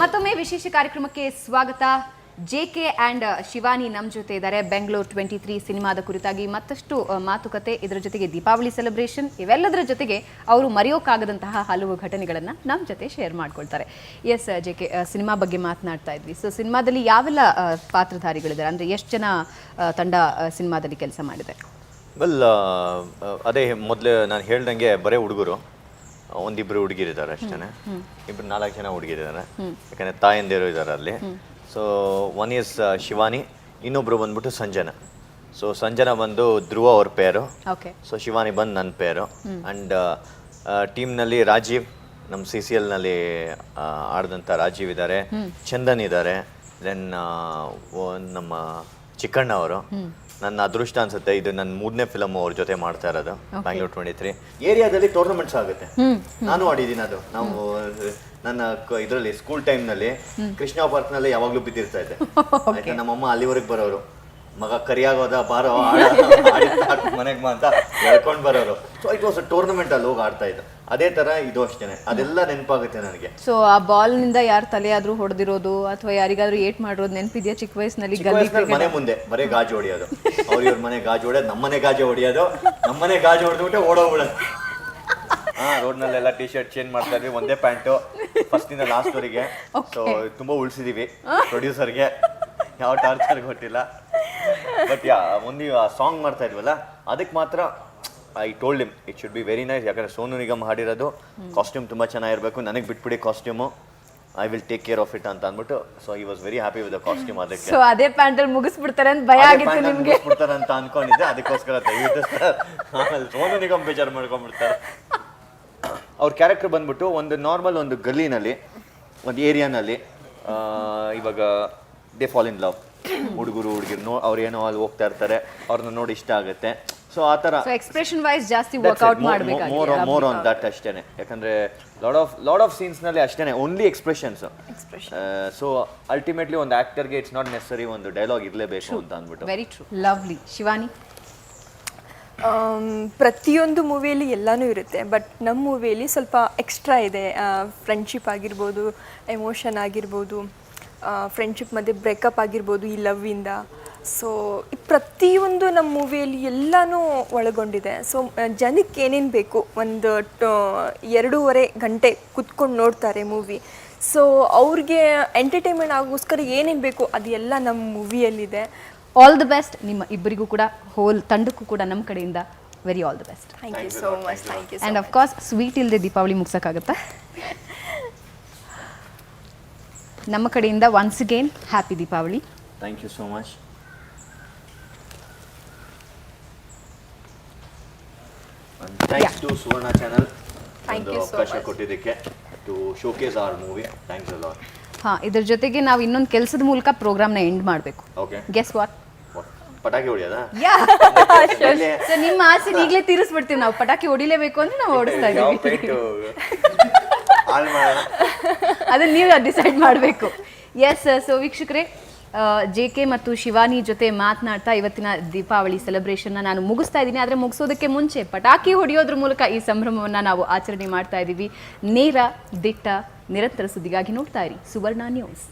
ಮತ್ತೊಮ್ಮೆ ವಿಶೇಷ ಕಾರ್ಯಕ್ರಮಕ್ಕೆ ಸ್ವಾಗತ. ಜೆಕೆ ಆ್ಯಂಡ್ ಶಿವಾನಿ ನಮ್ಮ ಜೊತೆ ಇದ್ದಾರೆ. ಬೆಂಗಳೂರು 23 ಸಿನಿಮಾದ ಕುರಿತಾಗಿ ಮತ್ತಷ್ಟು ಮಾತುಕತೆ, ಇದರ ಜೊತೆಗೆ ದೀಪಾವಳಿ ಸೆಲೆಬ್ರೇಷನ್, ಇವೆಲ್ಲದರ ಜೊತೆಗೆ ಅವರು ಮರೆಯೋಕ್ಕಾಗದಂತಹ ಹಲವು ಘಟನೆಗಳನ್ನು ನಮ್ಮ ಜೊತೆ ಶೇರ್ ಮಾಡ್ಕೊಳ್ತಾರೆ. ಎಸ್ ಜೆಕೆ, ಸಿನಿಮಾ ಬಗ್ಗೆ ಮಾತನಾಡ್ತಾ ಇದ್ವಿ. ಸೊ ಸಿನಿಮಾದಲ್ಲಿ ಯಾವೆಲ್ಲ ಪಾತ್ರಧಾರಿಗಳಿದ್ದಾರೆ, ಅಂದರೆ ಎಷ್ಟು ಜನ ತಂಡ ಸಿನಿಮಾದಲ್ಲಿ ಕೆಲಸ ಮಾಡಿದೆ? ವೆಲ್, ಅದೇ ಮೊದಲು ನಾನು ಹೇಳ್ದಂಗೆ ಬರೀ ಹುಡುಗರು ಒಂದಿಬ್ಬರು ಹುಡುಗಿರಿದ್ದಾರೆ ಅಷ್ಟೇ. ಇಬ್ಬರು 4 ಜನ ಹುಡುಗಿರಿದ್ದಾರೆ, ಯಾಕಂದರೆ ತಾಯಂದಿರು ಇದ್ದಾರೆ ಅಲ್ಲಿ. ಸೊ ಒನ್ ಈಸ್ ಶಿವಾನಿ, ಇನ್ನೊಬ್ರು ಬಂದ್ಬಿಟ್ಟು ಸಂಜನಾ. ಸೊ ಸಂಜನಾ ಬಂದು ಧ್ರುವ ಅವ್ರ ಪೇರು, ಸೊ ಶಿವಾನಿ ಬಂದು ನನ್ನ ಪೇರು. ಆ್ಯಂಡ್ ಟೀಮ್ನಲ್ಲಿ ರಾಜೀವ್, ನಮ್ಮ CCLನಲ್ಲಿ ಆಡಿದಂಥ ರಾಜೀವ್ ಇದ್ದಾರೆ, ಚಂದನ್ ಇದ್ದಾರೆ, ದೆನ್ ನಮ್ಮ ಚಿಕ್ಕಣ್ಣ ಅವರು. ನನ್ನ ಅದೃಷ್ಟ ಅನ್ಸುತ್ತೆ, ಇದು ನನ್ನ 3ನೇ ಫಿಲಮ್ ಅವ್ರ ಜೊತೆ ಮಾಡ್ತಾ ಇರೋದು. ಬ್ಯಾಂಗ್ಳೂರ್ 23 ಏರಿಯಾದಲ್ಲಿ ಟೂರ್ನಮೆಂಟ್ಸ್ ಆಗುತ್ತೆ, ನಾನು ಆಡಿದ್ದೀನಿ. ಅದು ನಾವು ನನ್ನ ಇದರಲ್ಲಿ ಸ್ಕೂಲ್ ಟೈಮ್ನಲ್ಲಿ ಕೃಷ್ಣ ಪಾರ್ಕ್ನಲ್ಲಿ ಯಾವಾಗಲೂ ಬಿದ್ದಿರ್ತಾ ಇದ್ದೆ. ನಮ್ಮಮ್ಮ ಅಲ್ಲಿವರೆಗೆ ಬರೋರು, ಮಗ ಕರಿಯಾಗೋದ ಬಾರೋ ಮನೆಗೆ ಬಾ ಅಂತ ಹೇಳ್ಕೊಂಡು ಬರೋರು. ಸೊ ಇಟ್ ವಾಸ್ ಟೂರ್ನಮೆಂಟ್ ಅಲ್ಲಿ ಹೋಗಿ ಆಡ್ತಾ ಇದ್ದ. ಅದೇ ತರ ಇದು ಅಷ್ಟೇನೆ, ಅದೆಲ್ಲ ನೆನಪಾಗುತ್ತೆ ನನಗೆ. ಸೊ ಆ ಬಾಲ್ ನಿಂದ ಯಾರು ತಲೆ ಆದ್ರೂ ಹೊಡೆದಿರೋದು ಅಥವಾ ಯಾರಿಗಾದ್ರೂ ಏಟ್ ಮಾಡಿರೋದು ನೆನಪಿದೆಯಾ ಚಿಕ್ಕ ವಯಸ್ಸಿನಲ್ಲಿ? ಮನೆ ಮುಂದೆ ಬರೀ ಗಾಜು ಹೊಡಿಯೋದು, ಅವ್ರ ಮನೆ ಗಾಜು ಹೊಡೆಯೋದು, ನಮ್ಮನೆ ಗಾಜು ಹೊಡಿಯೋದು, ನಮ್ಮನೆ ಗಾಜು ಹೊಡೆದ್ಬಿಟ್ಟೆ ಓಡೋಗ್ಬಿಡೋದು. ರೋಡ್ನಲ್ಲೆಲ್ಲ ಟಿ ಶರ್ಟ್ ಚೇಂಜ್ ಮಾಡ್ತಾ ಇದ್ವಿ, ಒಂದೇ ಪ್ಯಾಂಟು ಫಸ್ಟ್ ಇಂದ ಲಾಸ್ಟ್ ವರೆಗೆ. ಸೊ ತುಂಬಾ ಉಳಿಸಿದೀವಿ ಪ್ರೊಡ್ಯೂಸರ್ಗೆ, ಯಾವ ಟಾರ್ಚರ್ ಗೊತ್ತಿಲ್ಲ. ಬಟ್ ಒಂದು ಸಾಂಗ್ ಮಾಡ್ತಾ ಇದ್ವಲ್ಲ, ಅದಕ್ಕೆ ಮಾತ್ರ I told him it should be very nice. ಯಾಕಂದ್ರೆ ಸೋನು ನಿಗಮ್ ಹಾಡಿರೋದು, ಕಾಸ್ಟ್ಯೂಮ್ ತುಂಬಾ ಚೆನ್ನಾಗಿರ್ಬೇಕು, ನನಗೆ ಬಿಟ್ಬಿಡಿ costume, I will take care of it ಅಂತ ಅಂದ್ಬಿಟ್ಟು. ಸೊ ಈ was very happy with the costume. ಅದಕ್ಕೆ ಸೊ ಅದೇ ಪ್ಯಾಂಟ್ ಅಲ್ಲಿ ಮುಗಿಸ್ಬಿಡ್ತಾರೆ ಅಂತ ಭಯ ಆಗಿತ್ತು ನಿಮಗೆ? ಮುಗಿಸ್ಬಿಡ್ತಾರೆ ಅಂತ ಅನ್ಕೊಂಡಿದ್ದೆ, ಅದಕ್ಕೋಸ್ಕರ ದಯವಿಟ್ಟು ಸರ್ ಆಮೇಲೆ ಸೋನು ನಿಗಮ್ ಬೇಜಾರು ಮಾಡ್ಕೊಂಡ್ಬಿಡ್ತಾರೆ. ಅವ್ರ ಕ್ಯಾರೆಕ್ಟರ್ ಬಂದ್ಬಿಟ್ಟು ಒಂದು ನಾರ್ಮಲ್ ಒಂದು ಗಲ್ಲಿನಲ್ಲಿ, ಒಂದು ಏರಿಯಾನಲ್ಲಿ ಇವಾಗ ದೇ ಫಾಲ್ ಇನ್ ಲವ್, ಹುಡುಗರು ಹುಡುಗಿರು ಅವ್ರೇನೋ ಅಲ್ಲಿ ಹೋಗ್ತಾ ಇರ್ತಾರೆ, ಅವ್ರನ್ನ ನೋಡಿ ಇಷ್ಟ ಆಗುತ್ತೆ. ಸೊ ಆ ಥರ ಎಕ್ಸ್ಪ್ರೆಷನ್ ವೈಸ್ ಜಾಸ್ತಿ ವರ್ಕೌಟ್ ಮಾಡಬೇಕು, ಮೋರ್ ಆನ್ ದಟ್ ಅಷ್ಟೇನೆ. ಯಾಕಂದ್ರೆ ಲಾಟ್ ಆಫ್ ಸೀನ್ಸ್ನಲ್ಲಿ ಅಷ್ಟೇನೆ ಓನ್ಲಿ ಎಕ್ಸ್ಪ್ರೆಷನ್ಸ್. ಸೊ ಅಲ್ಟಿಮೇಟ್ಲಿ ಒಂದು ಆಕ್ಟರ್ಗೆ ಇಟ್ಸ್ ನಾಟ್ ನೆಸರಿ ಒಂದು ಡೈಲಾಗ್ ಇರಲೇಬೇಕು ಅಂತ ಅಂದ್ಬಿಟ್ಟು. Very true. ಲವ್ಲಿ. ಶಿವಾನಿ? ಪ್ರತಿಯೊಂದು ಮೂವಿಯಲ್ಲಿ ಎಲ್ಲನೂ ಇರುತ್ತೆ, ಬಟ್ ನಮ್ಮ ಮೂವಿಯಲ್ಲಿ ಸ್ವಲ್ಪ ಎಕ್ಸ್ಟ್ರಾ ಇದೆ. ಫ್ರೆಂಡ್ಶಿಪ್ ಆಗಿರ್ಬೋದು, ಎಮೋಷನ್ ಆಗಿರ್ಬೋದು, ಫ್ರೆಂಡ್ಶಿಪ್ ಮಧ್ಯೆ ಬ್ರೇಕಪ್ ಆಗಿರ್ಬೋದು ಈ ಲವ್ವಿಂದ. ಸೊ ಪ್ರತಿಯೊಂದು ನಮ್ಮ ಮೂವಿಯಲ್ಲಿ ಎಲ್ಲನೂ ಒಳಗೊಂಡಿದೆ. ಸೊ ಜನಕ್ಕೆ ಏನೇನು ಬೇಕು, ಒಂದು 2.5 ಗಂಟೆ ಕುತ್ಕೊಂಡು ನೋಡ್ತಾರೆ ಮೂವಿ. ಸೊ ಅವ್ರಿಗೆ ಎಂಟರ್ಟೈನ್ಮೆಂಟ್ ಆಗೋಸ್ಕರ ಏನೇನು ಬೇಕು ಅದು ಎಲ್ಲ ನಮ್ಮ ಮೂವಿಯಲ್ಲಿದೆ. ಆಲ್ ದಿ ಬೆಸ್ಟ್ ನಿಮ್ಮ ಇಬ್ಬರಿಗೂ ಕೂಡ, ಹೋಲ್ ತಂಡಕ್ಕೂ ಕೂಡ ನಮ್ಮ ಕಡೆಯಿಂದ very all the best. Thank you so much. Thank you. And of course sweet ಇಲ್ಲದೆ ದೀಪಾವಳಿ ಮುಗಿಸೋಕ್ಕಾಗತ್ತಾ? ನಮ್ಮ ಕಡೆಯಿಂದ once again happy Deepavali. Thank you so much. Thanks to Suvarna channel ಒಂದು ಅವಕಾಶ ಕೊಟ್ಟಿದ್ದಕ್ಕೆ to showcase our movie. Thanks a lot. ಇದ್ರ ಜೊತೆಗೆ ನಾವು ಇನ್ನೊಂದು ಕೆಲಸದ ಮೂಲಕ ಪ್ರೋಗ್ರಾಮ್ನ ಎಂಡ್ ಮಾಡಬೇಕು. Okay, guess what? ಪಟಾಕಿ ಹೊಡಿಯೋದಾ? ಸರ್ ನಿಮ್ಮ ಆಸೆ ಈಗಲೇ ತೀರಿಸ್ಬಿಡ್ತೀವಿ ನಾವು. ಪಟಾಕಿ ಹೊಡಿಲೇಬೇಕು ಅಂದ್ರೆ ನಾವು ಓಡಿಸ್ತಾ ಇದ್ದೀವಿ, ಅದನ್ನ ನೀವು ಡಿಸೈಡ್ ಮಾಡಬೇಕು. ಎಸ್. ಸೊ ವೀಕ್ಷಕರೇ, JK ಮತ್ತು ಶಿವಾನಿ ಜೊತೆ ಮಾತನಾಡ್ತಾ ಇವತ್ತಿನ ದೀಪಾವಳಿ ಸೆಲೆಬ್ರೇಷನ್ನ ನಾನು ಮುಗಿಸ್ತಾ ಇದ್ದೀನಿ. ಆದರೆ ಮುಗಿಸೋದಕ್ಕೆ ಮುಂಚೆ ಪಟಾಕಿ ಹೊಡೆಯೋದ್ರ ಮೂಲಕ ಈ ಸಂಭ್ರಮವನ್ನು ನಾವು ಆಚರಣೆ ಮಾಡ್ತಾ ಇದ್ದೀವಿ. ನೇರ, ದಿಟ್ಟ, ನಿರಂತರ ಸುದ್ದಿಗಾಗಿ ನೋಡ್ತಾ ಇರಿ ಸುವರ್ಣ ನ್ಯೂಸ್.